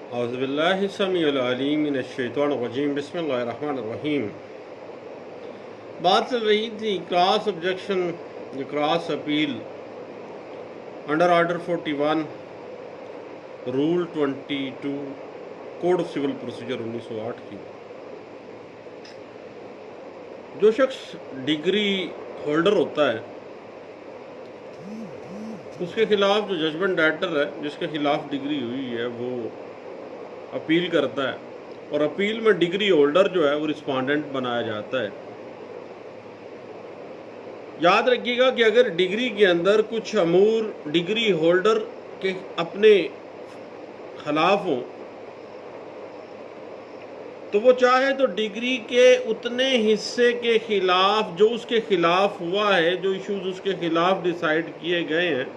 اعوذ باللہ السمیع العلیم من الشیطان الرجیم بسم اللہ الرحمن الرحیم۔ بات چل رہی تھی کراس آبجیکشن یا cross appeal under order 41 rule 22 code of civil procedure 1908 کی۔ جو شخص ڈگری ہولڈر ہوتا ہے اس کے خلاف جو ججمنٹ ڈائریکٹر ہے جس کے خلاف ڈگری ہوئی ہے وہ اپیل کرتا ہے، اور اپیل میں ڈگری ہولڈر جو ہے وہ رسپونڈنٹ بنایا جاتا ہے۔ یاد رکھیے گا کہ اگر ڈگری کے اندر کچھ امور ڈگری ہولڈر کے اپنے خلاف ہوں تو وہ چاہے تو ڈگری کے اتنے حصے کے خلاف جو اس کے خلاف ہوا ہے، جو ایشوز اس کے خلاف ڈیسائیڈ کیے گئے ہیں،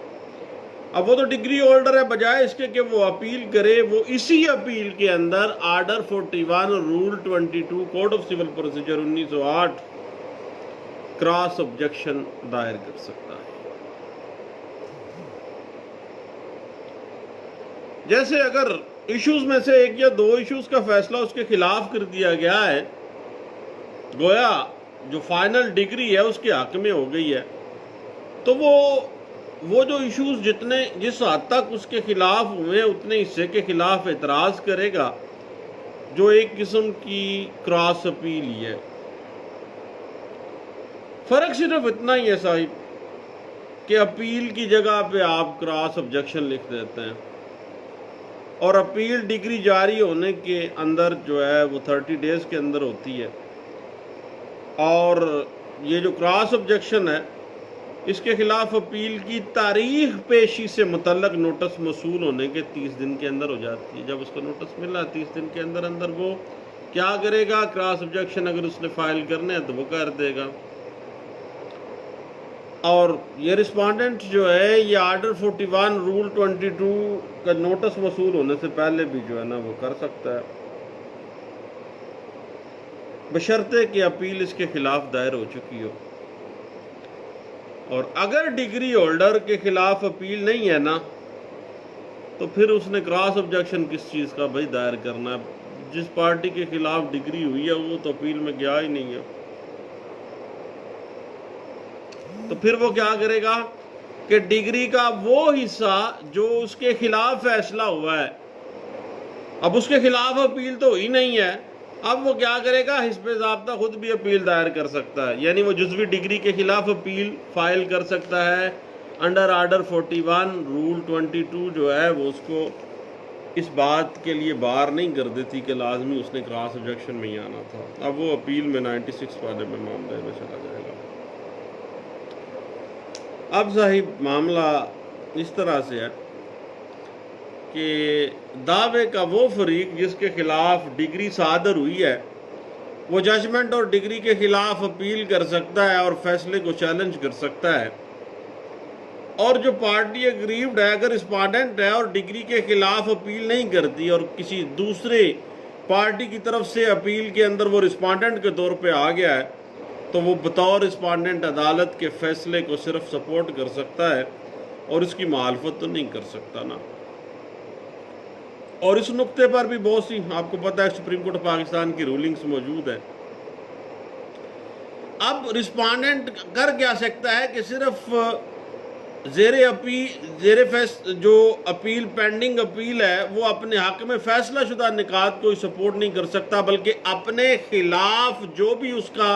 اب وہ تو ڈگری ہولڈر ہے، بجائے اس کے کہ وہ اپیل کرے وہ اسی اپیل کے اندر order 41 rule 22 code of civil procedure 1908 cross objection دائر کر سکتا ہے۔ جیسے اگر ایشوز میں سے ایک یا دو ایشوز کا فیصلہ اس کے خلاف کر دیا گیا ہے، گویا جو فائنل ڈگری ہے اس کے حق میں ہو گئی ہے، تو وہ جو ایشوز جس حد تک اس کے خلاف ہوئے ہیں اتنے حصے کے خلاف اعتراض کرے گا، جو ایک قسم کی کراس اپیل ہی ہے۔ فرق صرف اتنا ہی ہے صاحب کہ اپیل کی جگہ پہ آپ کراس آبجیکشن لکھ دیتے ہیں، اور اپیل ڈگری جاری ہونے کے اندر جو ہے وہ 30 ڈیز کے اندر ہوتی ہے، اور یہ جو کراس آبجیکشن ہے اس کے خلاف اپیل کی تاریخ پیشی سے متعلق نوٹس موصول ہونے کے 30 دن کے اندر ہو جاتی ہے۔ جب اس کو نوٹس ملا 30 دن کے اندر وہ کیا کرے گا؟ کراس آبجیکشن اگر اس نے فائل کرنے ہیں تو وہ کر دے گا، اور یہ رسپونڈنٹ جو ہے یہ آرڈر 41 رول 22 کا نوٹس موصول ہونے سے پہلے بھی جو ہے نا وہ کر سکتا ہے، بشرطے کہ اپیل اس کے خلاف دائر ہو چکی ہو۔ اور اگر ڈگری ہولڈر کے خلاف اپیل نہیں ہے نا تو پھر اس نے کراس آبجیکشن کس چیز کا بھائی دائر کرنا ہے؟ جس پارٹی کے خلاف ڈگری ہوئی ہے وہ تو اپیل میں گیا ہی نہیں ہے، تو پھر وہ کیا کرے گا کہ ڈگری کا وہ حصہ جو اس کے خلاف فیصلہ ہوا ہے، اب اس کے خلاف اپیل تو ہی نہیں ہے، اب وہ کیا کرے گا؟ حزب ضابطہ خود بھی اپیل دائر کر سکتا ہے، یعنی وہ جزوی ڈگری کے خلاف اپیل فائل کر سکتا ہے انڈر آرڈر 41 رول 22 جو ہے وہ اس کو اس بات کے لیے بار نہیں کر دیتی کہ لازمی اس نے کراس آبجیکشن میں ہی آنا تھا۔ اب وہ اپیل میں 96 والے میں معاملے میں چلا جائے گا۔ اب صاحب معاملہ اس طرح سے ہے کہ دعوے کا وہ فریق جس کے خلاف ڈگری صادر ہوئی ہے وہ ججمنٹ اور ڈگری کے خلاف اپیل کر سکتا ہے اور فیصلے کو چیلنج کر سکتا ہے، اور جو پارٹی اگریوڈ ہے اگر رسپونڈنٹ ہے اور ڈگری کے خلاف اپیل نہیں کرتی اور کسی دوسرے پارٹی کی طرف سے اپیل کے اندر وہ رسپونڈنٹ کے طور پہ آ گیا ہے تو وہ بطور رسپونڈنٹ عدالت کے فیصلے کو صرف سپورٹ کر سکتا ہے اور اس کی مخالفت تو نہیں کر سکتا نا۔ اور اس نقطے پر بھی بہت سی آپ کو پتہ ہے سپریم کورٹ پاکستان کی رولنگز موجود ہیں۔ اب رسپونڈنٹ کر کیا سکتا ہے کہ صرف جو اپیل پینڈنگ اپیل ہے وہ اپنے حق میں فیصلہ شدہ نکات کو سپورٹ نہیں کر سکتا، بلکہ اپنے خلاف جو بھی اس کا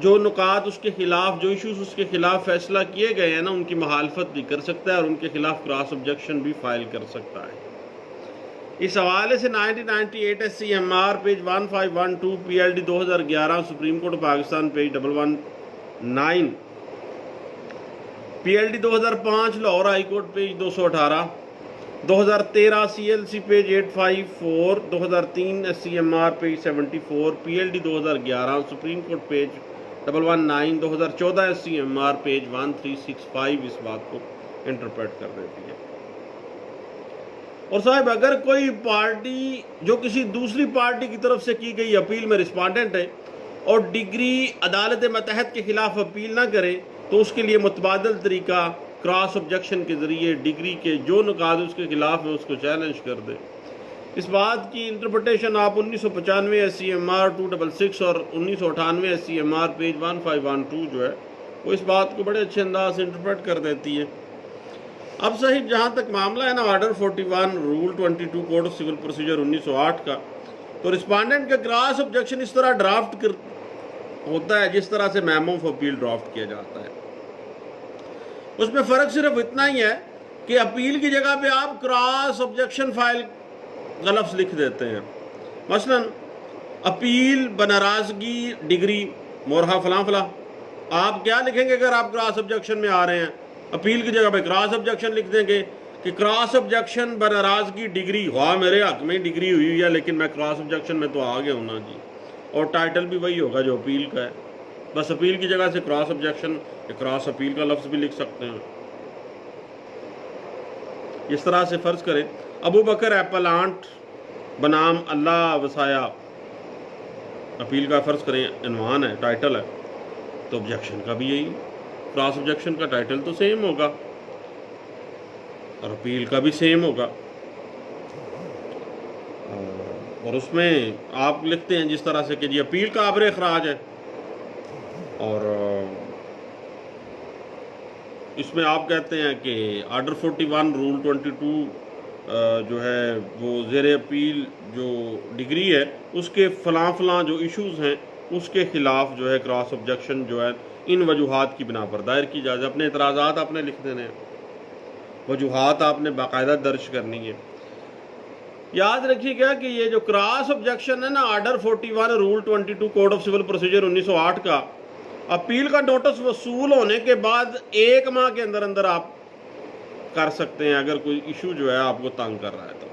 جو نکات اس کے خلاف جو ایشوز اس کے خلاف فیصلہ کیے گئے ہیں نا ان کی مخالفت بھی کر سکتا ہے اور ان کے خلاف کراس آبجیکشن بھی فائل کر سکتا ہے۔ اس حوالے سے 1998 SCMR page 1512 PLD 2011 supreme court Pakistan page 119 PLD 2005 Lahore high court page 218 2013 CLC page 854 2003 SCMR page 74 PLD 2011 supreme court page 119 2014 SCMR page 1365 اس بات کو انٹرپریٹ کر دیتی ہے۔ اور صاحب اگر کوئی پارٹی جو کسی دوسری پارٹی کی طرف سے کی گئی اپیل میں رسپونڈنٹ ہے اور ڈگری عدالت متحد کے خلاف اپیل نہ کرے تو اس کے لیے متبادل طریقہ کراس آبجیکشن کے ذریعے ڈگری کے جو نکات اس کے خلاف ہیں اس کو چیلنج کر دے۔ اس بات کی انٹرپریٹیشن آپ 1995 SCMR 266 اور 1998 SCMR پیج 1512 جو ہے وہ اس بات کو بڑے اچھے انداز سے انٹرپریٹ کر دیتی ہے۔ اب صحیح جہاں تک معاملہ ہے نا order 41 rule 22 code of civil procedure 1908 کا، تو رسپانڈنٹ کا کراس آبجیکشن اس طرح ڈرافٹ ہوتا ہے جس طرح سے میمو آف اپیل ڈرافٹ کیا جاتا ہے۔ اس میں فرق صرف اتنا ہی ہے کہ اپیل کی جگہ پہ آپ کراس آبجیکشن فائل کا لفظ لکھ دیتے ہیں۔ مثلا اپیل بناراضگی ڈگری مورحہ فلاں فلاں، آپ کیا لکھیں گے اگر آپ کراس آبجیکشن میں آ رہے ہیں؟ اپیل کی جگہ پہ کراس آبجیکشن لکھ دیں گے کہ کراس آبجیکشن بناراضگی ڈگری، ہوا میرے حق میں ڈگری ہوئی ہے لیکن میں کراس آبجیکشن میں تو آ گیا ہوں نا جی، اور ٹائٹل بھی وہی ہوگا جو اپیل کا ہے، بس اپیل کی جگہ سے کراس آبجیکشن یا کراس اپیل کا لفظ بھی لکھ سکتے ہیں۔ اس طرح سے فرض کریں ابو بکر ایپلانٹ بنام اللہ وسایا، اپیل کا فرض کریں عنوان ہے، ٹائٹل ہے، تو آبجیکشن کا بھی یہی کراس آبجیکشن کا ٹائٹل تو سیم ہوگا اور اپیل کا بھی سیم ہوگا، اور اس میں آپ لکھتے ہیں جس طرح سے کہ جی اپیل کا عبر اخراج ہے، اور اس میں آپ کہتے ہیں کہ آرڈر 41 رول 22 جو ہے وہ زیر اپیل جو ڈگری ہے اس کے فلاں فلاں جو ایشوز ہیں اس کے خلاف جو ہے کراس آبجیکشن جو ہے ان وجوہات کی بنا پر دائر کی جائے۔ اپنے اعتراضات آپ نے لکھ دینے ہیں، وجوہات آپ نے باقاعدہ درج کرنی ہے۔ یاد رکھیے گا کہ یہ جو کراس آبجیکشن ہے نا order 41 rule 22 code of civil procedure 1908 کا، اپیل کا نوٹس وصول ہونے کے بعد 1 ماہ کے اندر اندر آپ کر سکتے ہیں اگر کوئی ایشو جو ہے آپ کو تنگ کر رہا ہے تو،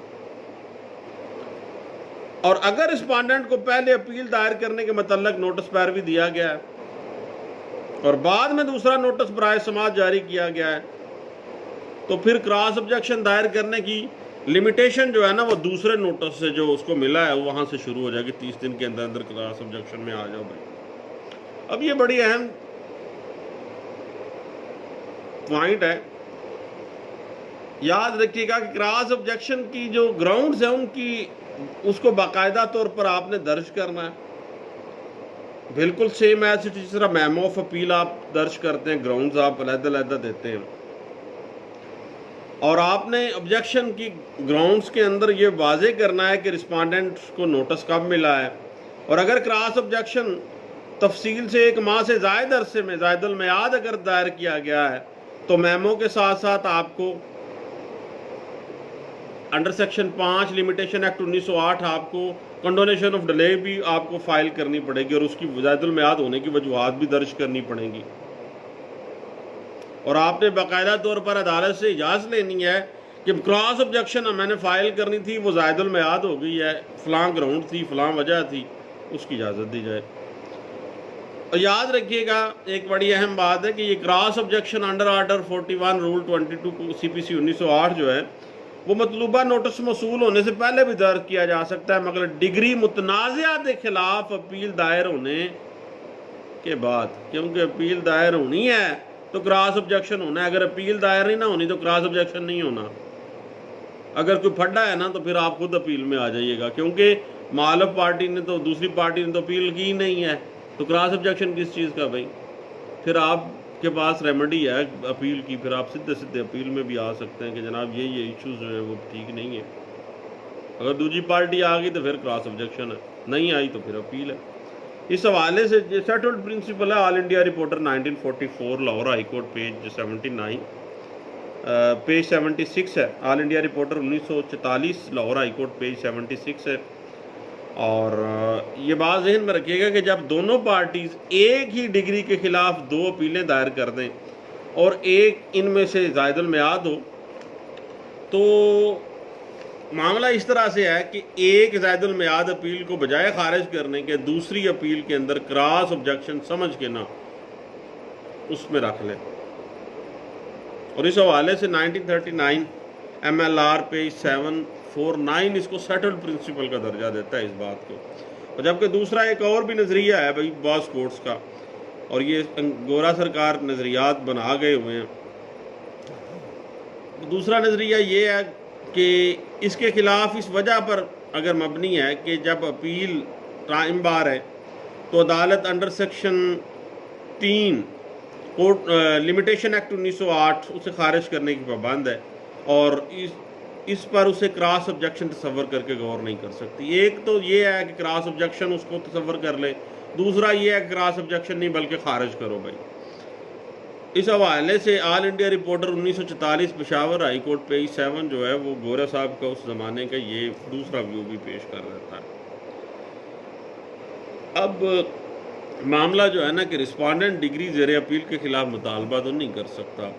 اور اگر رسپانڈنٹ کو پہلے اپیل دائر کرنے کے متعلق نوٹس پیروی دیا گیا ہے اور بعد میں دوسرا نوٹس برائے سماعت جاری کیا گیا ہے تو پھر کراس آبجیکشن دائر کرنے کی لمیٹیشن جو ہے نا وہ دوسرے نوٹس سے جو اس کو ملا ہے وہاں سے شروع ہو جائے گی، 30 دن کے اندر اندر کراس آبجیکشن میں آ جاؤ بھائی۔ اب یہ بڑی اہم پوائنٹ ہے، یاد رکھیے گا کہ کراس آبجیکشن کی جو گراؤنڈز ہیں ان کی اس کو باقاعدہ طور پر آپ نے درج کرنا ہے، بالکل سیم ایز اٹ، جس طرح میمو آف اپیل آپ درج کرتے ہیں، گراؤنڈز آپ علیحدہ علیحدہ دیتے ہیں، اور آپ نے آبجیکشن کی گراؤنڈز کے اندر یہ واضح کرنا ہے کہ رسپانڈنٹ کو نوٹس کب ملا ہے، اور اگر کراس آبجیکشن تفصیل سے 1 ماہ سے زائد عرصے میں زائد المیعاد اگر دائر کیا گیا ہے تو میمو کے ساتھ ساتھ آپ کو انڈر سیکشن 5 لمیٹیشن ایکٹ 1908 آپ کو کنڈونیشن آف ڈیلے بھی آپ کو فائل کرنی پڑے گی اور اس کی زائد المیعاد ہونے کی وجوہات بھی درج کرنی پڑیں گی، اور آپ نے باقاعدہ طور پر عدالت سے اجازت لینی ہے کہ کراس آبجیکشن میں نے فائل کرنی تھی وہ زائد المیعاد ہو گئی ہے، فلاں گراؤنڈ تھی، فلاں وجہ تھی، اس کی اجازت دی جائے۔ اور یاد رکھیے گا ایک بڑی اہم بات ہے کہ یہ cross objection under order 41 rule 22 CPC 1908 جو ہے وہ مطلوبہ نوٹس موصول ہونے سے پہلے بھی درج کیا جا سکتا ہے، مگر ڈگری متنازعہ کے خلاف اپیل دائر ہونے کے بعد، کیونکہ اپیل دائر ہونی ہے تو کراس آبجیکشن ہونا ہے، اگر اپیل دائر نہیں نہ ہونی تو کراس آبجیکشن نہیں ہونا۔ اگر کوئی پھڈا ہے نا تو پھر آپ خود اپیل میں آ جائیے گا، کیونکہ مخالف پارٹی نے تو دوسری پارٹی نے تو اپیل کی نہیں ہے، تو کراس آبجیکشن کس چیز کا بھائی؟ پھر آپ کے پاس ریمیڈی ہے اپیل کی، پھر آپ سیدھے اپیل میں بھی آ سکتے ہیں کہ جناب یہ ایشوز جو ہیں وہ ٹھیک نہیں ہے۔ اگر دوسری پارٹی آ گئی تو پھر کراس آبجیکشن ہے، نہیں آئی تو پھر اپیل ہے۔ اس حوالے سے سیٹلڈ پرنسپل ہے all India reporter 1944 Lahore high court page 79، page 76 ہے، all India reporter 1944 Lahore high court page 76 ہے، اور یہ بات ذہن میں رکھیے گا کہ جب دونوں پارٹیز ایک ہی ڈگری کے خلاف 2 اپیلیں دائر کر دیں اور ایک ان میں سے زائد المیعاد ہو تو معاملہ اس طرح سے ہے کہ ایک زائد المیعاد اپیل کو بجائے خارج کرنے کے دوسری اپیل کے اندر کراس آبجیکشن سمجھ کے نہ اس میں رکھ لیں، اور اس حوالے سے 1939 MLR پیج 749 اس کو سیٹلڈ پرنسپل کا درجہ دیتا ہے اس بات کو، اور جبکہ دوسرا ایک اور بھی نظریہ ہے بھائی بعض کورٹس کا، اور یہ گورا سرکار نظریات بنا گئے ہوئے ہیں دوسرا نظریہ یہ ہے کہ اس کے خلاف اس وجہ پر اگر مبنی ہے کہ جب اپیل ٹائم بار ہے تو عدالت under section 3 court limitation act 1908 اسے خارج کرنے کی پابند ہے، اور اس پر اسے کراس آبجیکشن تصور کر کے غور نہیں کر سکتی۔ ایک تو یہ ہے کہ کراس آبجیکشن اس کو تصور کر لے، دوسرا یہ ہے کہ کراس آبجیکشن نہیں بلکہ خارج کرو بھائی۔ اس حوالے سے all India reporter 1944 Peshawar high court page 7 جو ہے وہ گورا صاحب کا اس زمانے کا یہ دوسرا ویو بھی پیش کر دیتا ہے۔ اب معاملہ جو ہے نا کہ رسپونڈنٹ ڈگری زیر اپیل کے خلاف مطالبہ تو نہیں کر سکتا،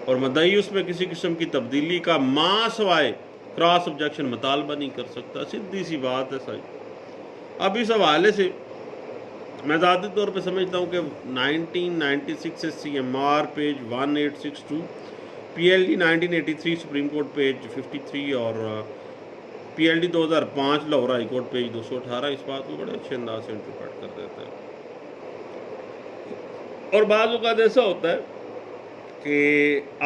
اور مدعی اس میں کسی قسم کی تبدیلی کا ماں سوائے کراس آبجیکشن مطالبہ نہیں کر سکتا۔ سیدھی سی بات ہے صحیح۔ اب اس حوالے سے میں ذاتی طور پہ سمجھتا ہوں کہ 1996 سے C M R page 1862، P L D 1983 supreme court page 53 اور P L D 2005 Lahore high court page 218 اس بات کو بڑے اچھے انداز سے انٹرپریٹ کر دیتے ہیں۔ اور بعض اوقات ایسا ہوتا ہے کہ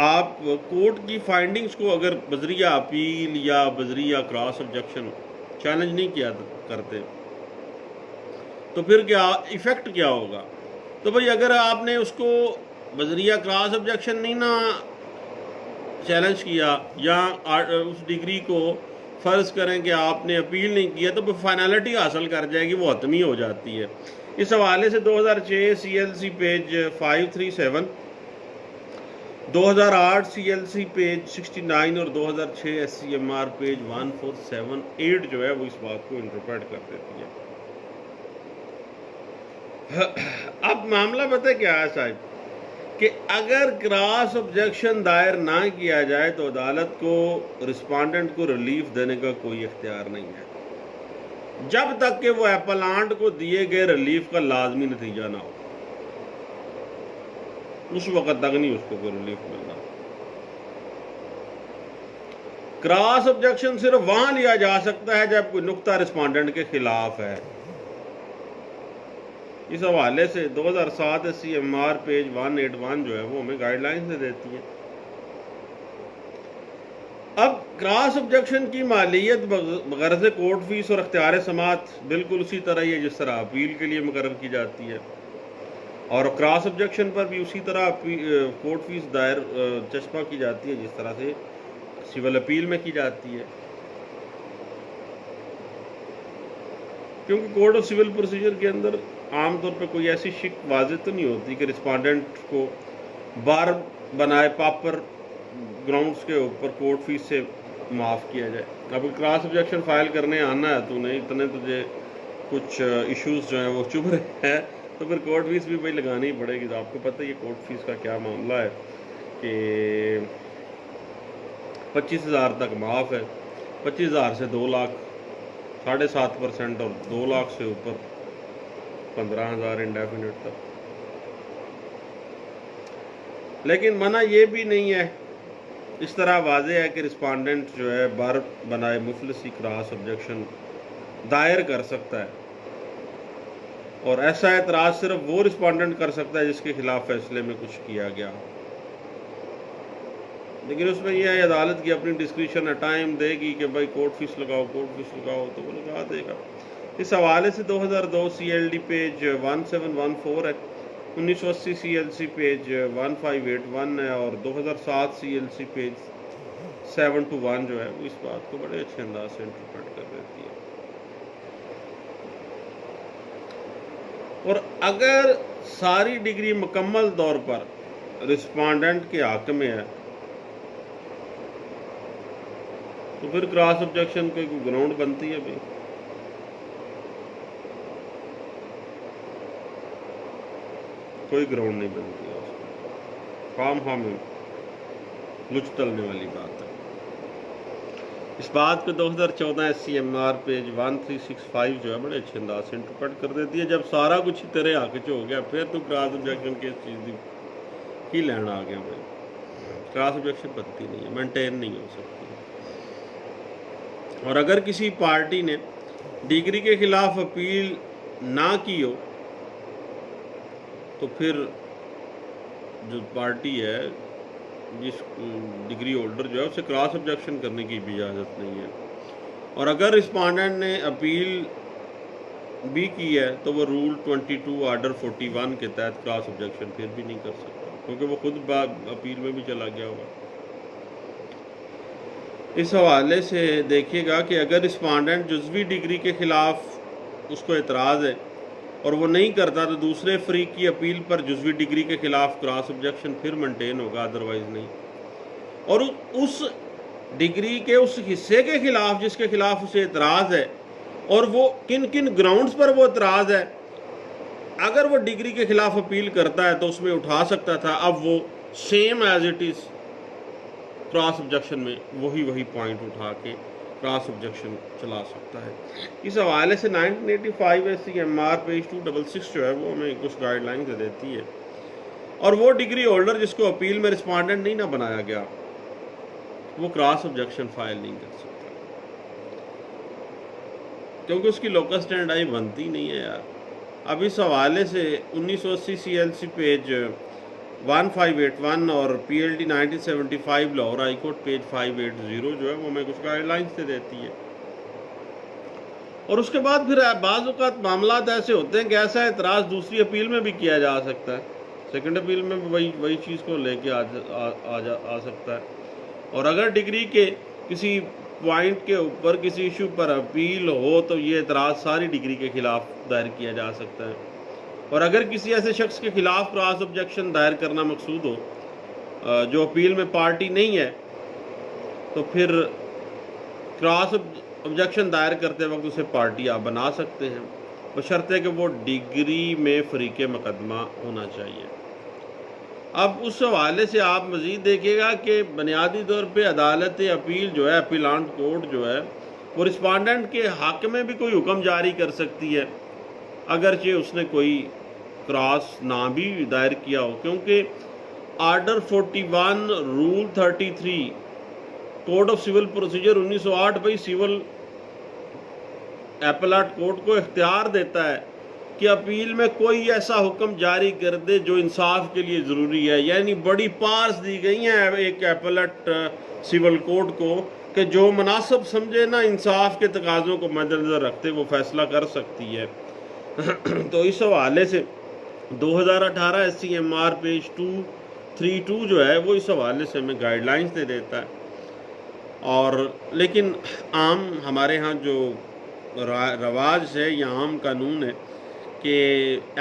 آپ کورٹ کی فائنڈنگز کو اگر بذریعہ اپیل یا بذریعہ کراس آبجیکشن چیلنج نہیں کیا کرتے تو پھر کیا ایفیکٹ کیا ہوگا؟ تو بھائی اگر آپ نے اس کو بذریعہ کراس آبجیکشن نہیں نا چیلنج کیا، یا اس ڈگری کو فرض کریں کہ آپ نے اپیل نہیں کیا، تو فائنلٹی حاصل کر جائے گی، وہ حتمی ہو جاتی ہے۔ اس حوالے سے 2006 C L C page 537، 2008 C L C page 69 اور 2006 S C M R page 1478 جو ہے وہ اس بات کو انٹرپریٹ کر دیتی ہے۔ اب معاملہ پتہ کیا ہے صاحب کہ اگر کراس آبجیکشن دائر نہ کیا جائے تو عدالت کو رسپونڈنٹ کو ریلیف دینے کا کوئی اختیار نہیں ہے، جب تک کہ وہ اپلانٹ کو دیے گئے ریلیف کا لازمی نتیجہ نہ ہو، اس وقت تک نہیں اس کو کوئی ریلیف ملنا۔ کراس آبجیکشن صرف وہاں لیا جا سکتا ہے جب کوئی نقطہ رسپونڈنٹ کے خلاف ہے۔ اس حوالے سے 2007 سی ایم آر پیج 181 جو ہے وہ ہمیں گائیڈ لائنز دے دیتی ہے۔ اب کراس آبجیکشن کی مالیت بغرض کورٹ فیس اور اختیار سماعت بالکل اسی طرح ہی ہے جس طرح اپیل کے لیے مقرر کی جاتی ہے، اور کراس آبجیکشن پر بھی اسی طرح کورٹ فیس دائر چسپاں کی جاتی ہے جس طرح سے سول اپیل میں کی جاتی ہے، کیونکہ کوڈ آف سول پروسیجر کے اندر عام طور پہ کوئی ایسی شک واضح تو نہیں ہوتی کہ رسپونڈنٹ کو بار بنائے پاپر گراؤنڈز کے اوپر کورٹ فیس سے معاف کیا جائے۔ اب کراس آبجیکشن فائل کرنے آنا ہے تو نہیں، اتنے تجھے کچھ ایشوز جو ہیں وہ چبھ رہے ہیں، تو پھر کورٹ فیس بھی بھائی لگانی ہی پڑے گی۔ تو آپ کو پتہ ہے یہ کورٹ فیس کا کیا معاملہ ہے کہ 25,000 تک معاف ہے، 25,000 سے 2 لاکھ 7.5% اور 2 لاکھ سے اوپر 15,000 انڈیفینٹ تک۔ لیکن منع یہ بھی نہیں ہے، اس طرح واضح ہے کہ رسپونڈنٹ جو ہے بار بنائے مفلسی کراس آبجیکشن دائر کر سکتا ہے، اور ایسا اعتراض صرف وہ رسپونڈنٹ کر سکتا ہے جس کے خلاف فیصلے میں کچھ کیا گیا، لیکن اس میں یہ ہے عدالت کی اپنی ڈسکریشن ہے، ٹائم دے گی کہ بھائی کورٹ فیس لگاؤ تو وہ لگا دے گا۔ اس حوالے سے 2002 سی ایل ڈی پیج 1714 ہے، 1980 سی ایل سی پیج 1581 ہے، اور 2007 سی ایل سی پیج 721 جو ہے وہ اس بات کو بڑے اچھے انداز سے انٹرپریٹ کر دیتی ہے۔ اور اگر ساری ڈگری مکمل طور پر رسپونڈنٹ کے حق میں ہے تو پھر کراس آبجیکشن کوئی گراؤنڈ بنتی ہے بھی؟ کوئی گراؤنڈ نہیں بنتی ہے، خام میں لچ تلنے والی بات ہے۔ اس بات پہ 2014 S C M R page 1365 جو ہے بڑے اچھے انداز سے انٹرپریٹ کر دیتی ہے، جب سارا کچھ تیرے حق چ ہو گیا پھر تو کراس آبجیکشن کی اس چیز ہی لینا آ گیا بھائی۔ کراس آبجیکشن بنتی نہیں ہے، مینٹین نہیں ہو سکتی۔ اور اگر کسی پارٹی نے ڈگری کے خلاف اپیل نہ کی ہو تو پھر جو پارٹی ہے جس ڈگری ہولڈر جو ہے اسے کراس آبجیکشن کرنے کی بھی اجازت نہیں ہے. اور اگر رسپانڈنٹ نے اپیل بھی کی ہے تو وہ رول 22 آرڈر 41 کے تحت کراس آبجیکشن پھر بھی نہیں کر سکتا، کیونکہ وہ خود اپیل میں بھی چلا گیا ہوگا. اس حوالے سے دیکھیے گا کہ اگر رسپانڈنٹ جزوی ڈگری کے خلاف اس کو اعتراض ہے اور وہ نہیں کرتا تو دوسرے فریق کی اپیل پر جزوی ڈگری کے خلاف کراس آبجیکشن پھر مینٹین ہوگا، ادروائز نہیں. اور اس ڈگری کے اس حصے کے خلاف جس کے خلاف اسے اعتراض ہے اور وہ کن کن گراؤنڈز پر وہ اعتراض ہے، اگر وہ ڈگری کے خلاف اپیل کرتا ہے تو اس میں اٹھا سکتا تھا. اب وہ same as it is cross objection میں وہی پوائنٹ اٹھا کے کراس آبجیکشن چلا سکتا ہے. اس حوالے سے 1985 SCMR پیج 266 جو ہے وہ ہمیں کچھ گائیڈ لائن دیتی ہے. اور وہ ڈگری ہولڈر جس کو اپیل میں رسپانڈنٹ نہیں نہ بنایا گیا وہ کراس آبجیکشن فائل نہیں کر سکتا، کیونکہ اس کی لوکس اسٹینڈ بنتی نہیں ہے یار. اب اس حوالے سے 1980 CLC پیج 1581 اور PLD 1975 Lahore high court page 580 جو ہے وہ ہمیں کچھ گائیڈ لائنس دیتی ہے. اور اس کے بعد پھر بعض اوقات معاملات ایسے ہوتے ہیں کہ ایسا اعتراض دوسری اپیل میں بھی کیا جا سکتا ہے، سیکنڈ اپیل میں بھی وہی چیز کو لے کے آ سکتا ہے. اور اگر ڈگری کے کسی پوائنٹ کے اوپر کسی ایشو پر اپیل ہو تو یہ اعتراض ساری ڈگری کے خلاف دائر کیا جا سکتا ہے. اور اگر کسی ایسے شخص کے خلاف کراس آبجیکشن دائر کرنا مقصود ہو جو اپیل میں پارٹی نہیں ہے تو پھر کراس آبجیکشن دائر کرتے وقت اسے پارٹی آپ بنا سکتے ہیں، بشرطے کہ وہ ڈگری میں فریق مقدمہ ہونا چاہیے. اب اس حوالے سے آپ مزید دیکھیے گا کہ بنیادی طور پہ عدالت اپیل جو ہے، اپیلانٹ کورٹ جو ہے، وہ رسپانڈنٹ کے حق میں بھی کوئی حکم جاری کر سکتی ہے اگرچہ اس نے کوئی کراس نہ بھی دائر کیا ہو، کیونکہ order 41 rule 33 code of civil procedure 1908 بھائی سول اپیلاٹ کورٹ کو اختیار دیتا ہے کہ اپیل میں کوئی ایسا حکم جاری کر دے جو انصاف کے لیے ضروری ہے. یعنی بڑی پارس دی گئی ہیں ایک اپیلٹ سول کورٹ کو کہ جو مناسب سمجھے نا انصاف کے تقاضوں کو مد نظر رکھتے وہ فیصلہ کر سکتی ہے. تو اس حوالے سے 2018 SCMR پیج 232 جو ہے وہ اس حوالے سے ہمیں گائیڈ لائنس دے دیتا ہے. اور لیکن عام ہمارے ہاں جو رواج ہے یا عام قانون ہے کہ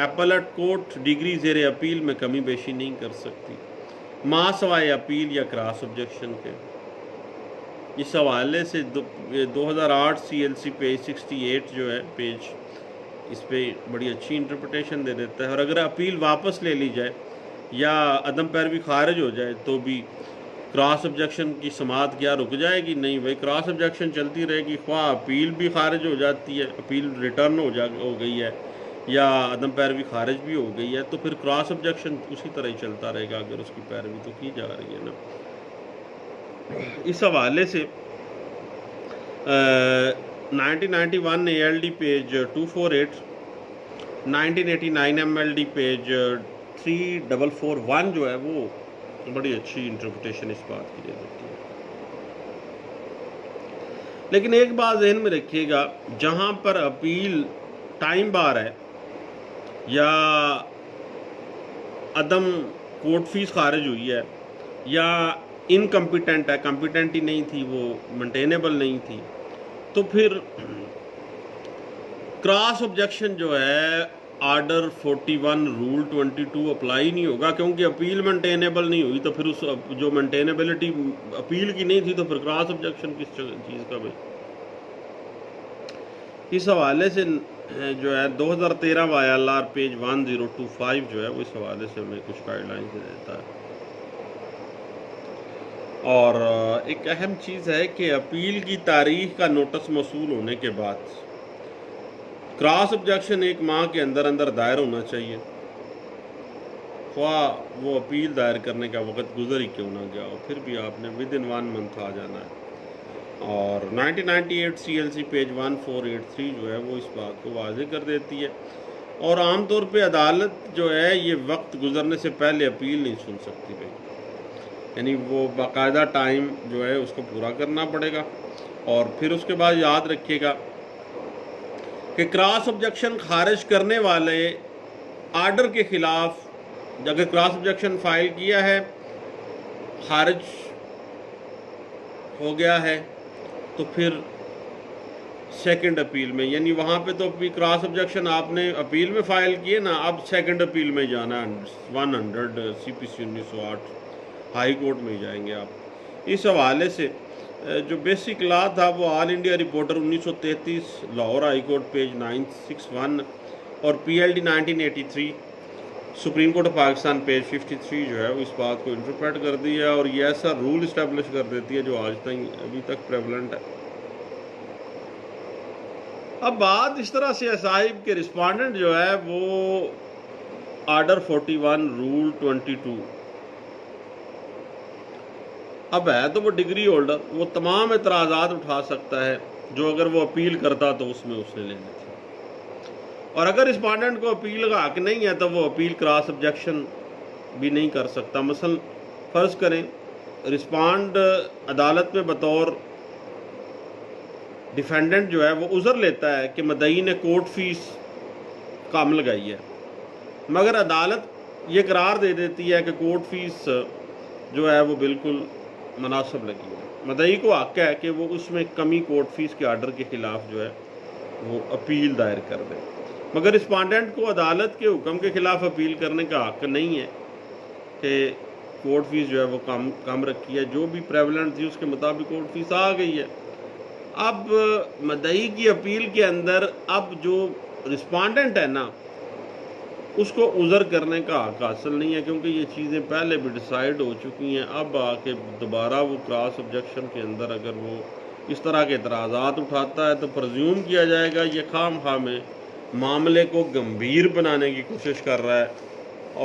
اپیلٹ کورٹ ڈگری زیر اپیل میں کمی بیشی نہیں کر سکتی ما سوائے اپیل یا کراس آبجیکشن کے. اس حوالے سے 2008 CLC پیج 68 جو ہے پیج اس پہ بڑی اچھی انٹرپریٹیشن دے دیتا ہے. اور اگر اپیل واپس لے لی جائے یا عدم پیروی خارج ہو جائے تو بھی کراس آبجیکشن کی سماعت کیا رک جائے گی؟ نہیں بھائی، کراس آبجیکشن چلتی رہے گی، خواہ اپیل بھی خارج ہو جاتی ہے، اپیل ریٹرن ہو گئی ہے یا عدم پیروی خارج بھی ہو گئی ہے تو پھر کراس آبجیکشن اسی طرح ہی چلتا رہے گا اگر اس کی پیروی تو کی جا رہی ہے نا. اس حوالے سے 1991 ALD پیج 248 1989 MLD پیج 3441 جو ہے وہ بڑی اچھی انٹرپریٹیشن اس بات کی دے دیتی ہے. لیکن ایک بات ذہن میں رکھیے گا، جہاں پر اپیل ٹائم بار ہے یا عدم کورٹ فیس خارج ہوئی ہے یا انکمپیٹنٹ ہے، کمپیٹنٹ ہی نہیں تھی، وہ مینٹینیبل نہیں تھی، تو پھر کراس آبجیکشن جو ہے آرڈر 41 رول 22 اپلائی نہیں ہوگا، کیونکہ اپیل مینٹینیبل نہیں ہوئی تو پھر اس جو مینٹینیبلٹی اپیل کی نہیں تھی تو پھر کراس آبجیکشن کس چیز کا بھائی. اس حوالے سے جو ہے 2013 YLR پیج 1025 جو ہے وہ اس حوالے سے ہمیں کچھ گائیڈ لائنس دیتا ہے. اور ایک اہم چیز ہے کہ اپیل کی تاریخ کا نوٹس موصول ہونے کے بعد کراس آبجیکشن 1 ماہ کے اندر دائر ہونا چاہیے، خواہ وہ اپیل دائر کرنے کا وقت گزر ہی کیوں نہ گیا ہو، پھر بھی آپ نے ودن 1 منتھ آ جانا ہے. اور 1998 CLC پیج 1483 جو ہے وہ اس بات کو واضح کر دیتی ہے. اور عام طور پہ عدالت جو ہے یہ وقت گزرنے سے پہلے اپیل نہیں سن سکتی بھائی. یعنی وہ باقاعدہ ٹائم جو ہے اس کو پورا کرنا پڑے گا. اور پھر اس کے بعد یاد رکھیے گا کہ کراس آبجیکشن خارج کرنے والے آرڈر کے خلاف اگر کراس آبجیکشن فائل کیا ہے، خارج ہو گیا ہے، تو پھر سیکنڈ اپیل میں، یعنی وہاں پہ تو کراس آبجیکشن آپ نے اپیل میں فائل کیے نا، اب سیکنڈ اپیل میں جانا ہے 100 CPC 1908 ہائی کورٹ میں جائیں گے آپ. اس حوالے سے جو بیسک لا تھا وہ all India reporter 1933 Lahore high court page 961 اور PLD 1983 supreme court of Pakistan page 53 جو ہے اس بات کو انٹرپریٹ کر دی ہے، اور یہ ایسا رول اسٹیبلش کر دیتی ہے جو آج تک ابھی تک پریولنٹ ہے. اب بات اس طرح سے صاحب کہ رسپانڈنٹ جو ہے وہ آرڈر 41 رول 22 اب ہے تو وہ ڈگری ہولڈر، وہ تمام اعتراضات اٹھا سکتا ہے جو اگر وہ اپیل کرتا تو اس میں اس نے لینے تھے. اور اگر رسپانڈنٹ کو اپیل کا حق نہیں ہے تو وہ اپیل کراس آبجیکشن بھی نہیں کر سکتا. مثلا فرض کریں رسپانڈ عدالت میں بطور ڈیفینڈنٹ جو ہے وہ عذر لیتا ہے کہ مدعی نے کورٹ فیس کم لگائی ہے، مگر عدالت یہ قرار دے دیتی ہے کہ کورٹ فیس جو ہے وہ بالکل مناسب لگی ہے. مدعی کو حق ہے کہ وہ اس میں کمی کورٹ فیس کے آرڈر کے خلاف جو ہے وہ اپیل دائر کر دے، مگر رسپانڈنٹ کو عدالت کے حکم کے خلاف اپیل کرنے کا حق نہیں ہے کہ کورٹ فیس جو ہے وہ کم رکھی ہے. جو بھی پریولنٹ تھی اس کے مطابق کورٹ فیس آ گئی ہے. اب مدعی کی اپیل کے اندر اب جو رسپانڈنٹ ہے نا اس کو عذر کرنے کا حق حاصل نہیں ہے، کیونکہ یہ چیزیں پہلے بھی ڈیسائیڈ ہو چکی ہیں. اب آ کے دوبارہ وہ کراس آبجیکشن کے اندر اگر وہ اس طرح کے اعتراضات اٹھاتا ہے تو پرزیوم کیا جائے گا یہ خام خواہ میں معاملے کو گمبھیر بنانے کی کوشش کر رہا ہے،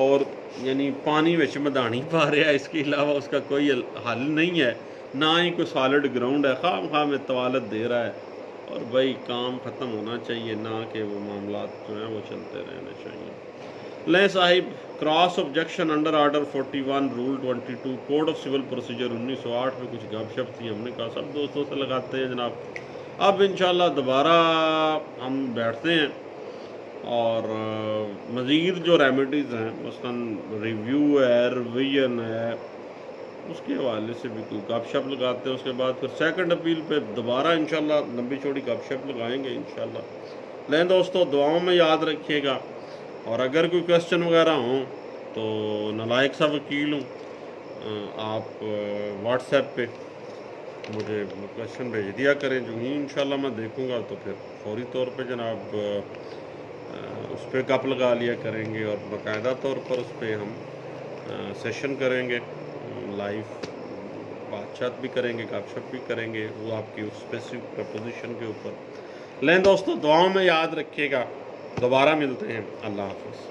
اور یعنی پانی وچ مدانی پا رہا ہے. اس کے علاوہ اس کا کوئی حل نہیں ہے، نہ ہی کوئی سالڈ گراؤنڈ ہے، خام خواہ میں طوالت دے رہا ہے. اور بھائی کام ختم ہونا چاہیے، نہ کہ وہ معاملات جو ہیں وہ چلتے رہنے چاہیے. لیں صاحب cross objection under order 41 rule 22 code of civil procedure 1908 میں کچھ گپ شپ تھی، ہم نے کہا سب دوستوں سے لگاتے ہیں جناب. اب انشاءاللہ دوبارہ ہم بیٹھتے ہیں اور مزید جو ریمیڈیز ہیں مثلاً ریویو ہے، ریویژن ہے، اس کے حوالے سے بھی کوئی گپ شپ لگاتے ہیں. اس کے بعد پھر سیکنڈ اپیل پہ دوبارہ انشاءاللہ لمبی چوڑی گپ شپ لگائیں گے انشاءاللہ. لیں دوستو دعاؤں میں یاد رکھیے گا، اور اگر کوئی کویسچن وغیرہ ہوں تو نالائق سا وکیل ہوں، آپ واٹس ایپ پہ مجھے کویسچن بھیج دیا کریں، جو ہی انشاءاللہ میں دیکھوں گا تو پھر فوری طور پہ جناب اس پہ گپ لگا لیا کریں گے، اور باقاعدہ طور پر اس پہ ہم سیشن کریں گے، لائیو بات چیت بھی کریں گے، گپ شپ بھی کریں گے، وہ آپ کی اسپیسیفک پرپوزیشن کے اوپر. لیں دوستو دعاؤں میں یاد رکھیے گا، دوبارہ ملتے ہیں. اللہ حافظ.